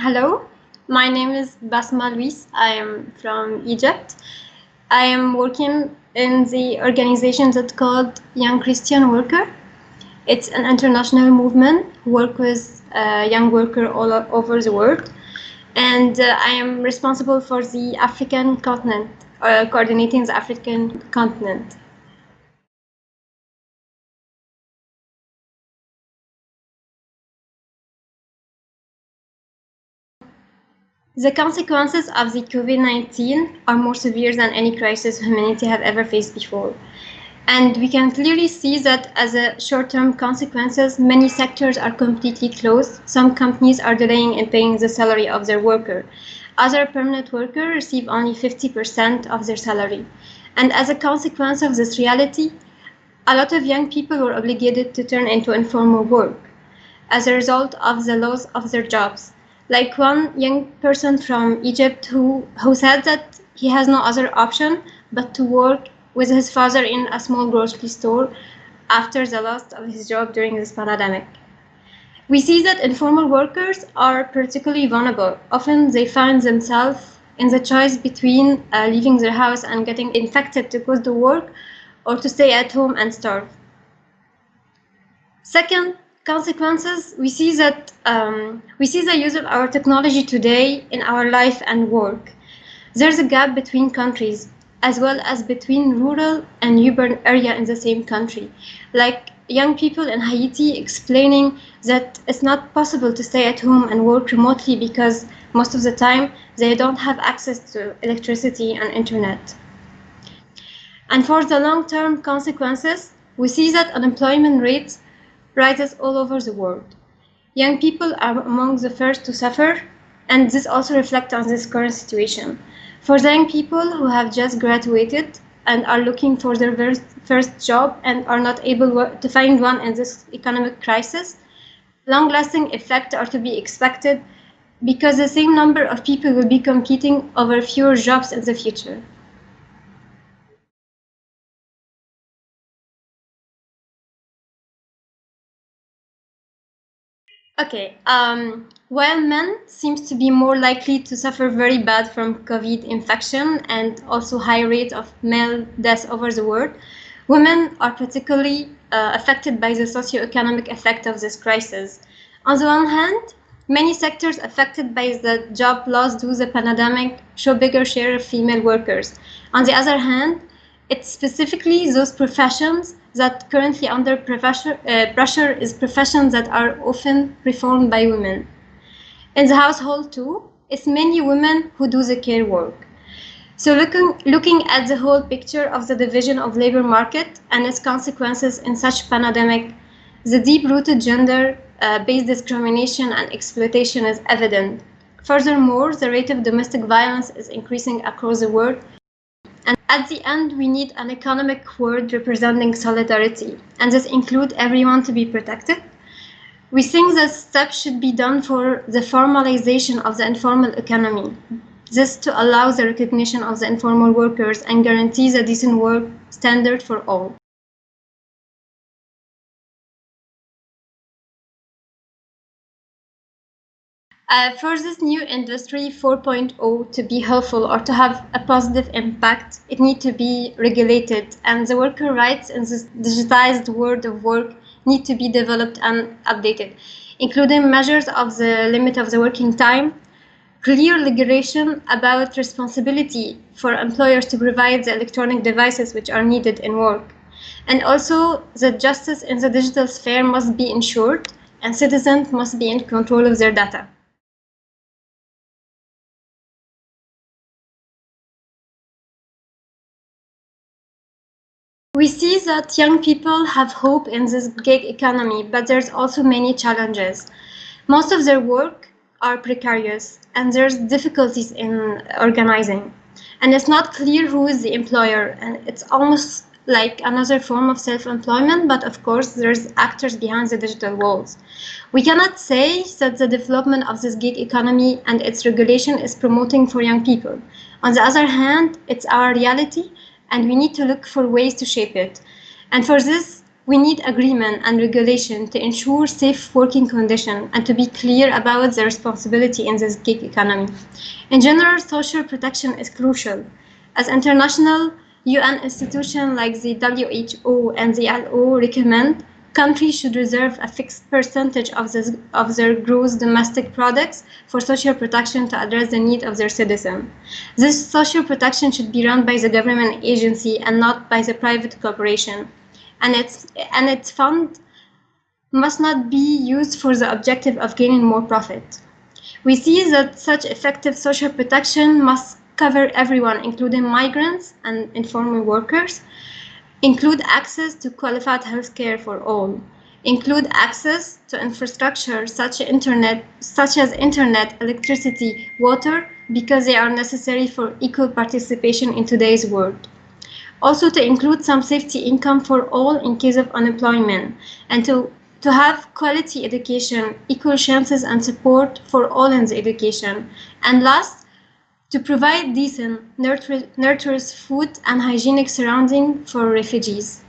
Hello, my name is Basma Louis. I am from Egypt. I am working in the organization that's called Young Christian Worker. It's an international movement who work with young workers all over the world. And I am responsible for the African continent, coordinating the African continent. The consequences of the COVID-19 are more severe than any crisis humanity have ever faced before. And we can clearly see that as a short-term consequences, many sectors are completely closed. Some companies are delaying in paying the salary of their worker. Other permanent workers receive only 50% of their salary. And as a consequence of this reality, a lot of young people were obligated to turn into informal work as a result of the loss of their jobs. Like one young person from Egypt who said that he has no other option but to work with his father in a small grocery store after the loss of his job during this pandemic. We see that informal workers are particularly vulnerable. Often they find themselves in the choice between leaving their house and getting infected to go to work or to stay at home and starve. Second, consequences, we see the use of our technology today in our life and work. There's a gap between countries as well as between rural and urban area in the same country. Like young people in Haiti explaining that it's not possible to stay at home and work remotely because most of the time they don't have access to electricity and internet. And for the long-term consequences, we see that unemployment rates rises all over the world. Young people are among the first to suffer, and this also reflects on this current situation. For the young people who have just graduated and are looking for their first job and are not able to find one in this economic crisis, long-lasting effects are to be expected because the same number of people will be competing over fewer jobs in the future. Okay, while men seems to be more likely to suffer very bad from COVID infection and also high rate of male deaths over the world, women are particularly affected by the socioeconomic effect of this crisis. On the one hand, many sectors affected by the job loss due to the pandemic show bigger share of female workers. On the other hand, it's specifically those professions that currently under pressure is professions that are often performed by women. In the household too, it's mainly women who do the care work. So looking at the whole picture of the division of labor market and its consequences in such pandemic, the deep-rooted gender-based discrimination and exploitation is evident. Furthermore, the rate of domestic violence is increasing across the world. And at the end, we need an economic word representing solidarity, and this includes everyone to be protected. We think that steps should be done for the formalization of the informal economy. This to allow the recognition of the informal workers and guarantees a decent work standard for all. For this new industry 4.0 to be helpful or to have a positive impact, it needs to be regulated, and the worker rights in this digitized world of work need to be developed and updated, including measures of the limit of the working time, clear regulation about responsibility for employers to provide the electronic devices which are needed in work. And also, the justice in the digital sphere must be ensured, and citizens must be in control of their data. We see that young people have hope in this gig economy, but there's also many challenges. Most of their work are precarious, and there's difficulties in organizing. And it's not clear who is the employer, and it's almost like another form of self-employment, but of course there's actors behind the digital walls. We cannot say that the development of this gig economy and its regulation is promoting for young people. On the other hand, it's our reality and we need to look for ways to shape it. And for this, we need agreement and regulation to ensure safe working conditions and to be clear about the responsibility in this gig economy. In general, social protection is crucial. As international UN institutions like the WHO and the ILO recommend, countries should reserve a fixed percentage of their gross domestic products for social protection to address the needs of their citizens. This social protection should be run by the government agency and not by the private corporation. And its fund must not be used for the objective of gaining more profit. We see that such effective social protection must cover everyone, including migrants and informal workers, include access to qualified health care for all, include access to infrastructure such as internet, electricity, water, because they are necessary for equal participation in today's world. Also to include some safety income for all in case of unemployment, and to have quality education, equal chances and support for all in the education. And last, to provide decent, nutritious food and hygienic surroundings for refugees.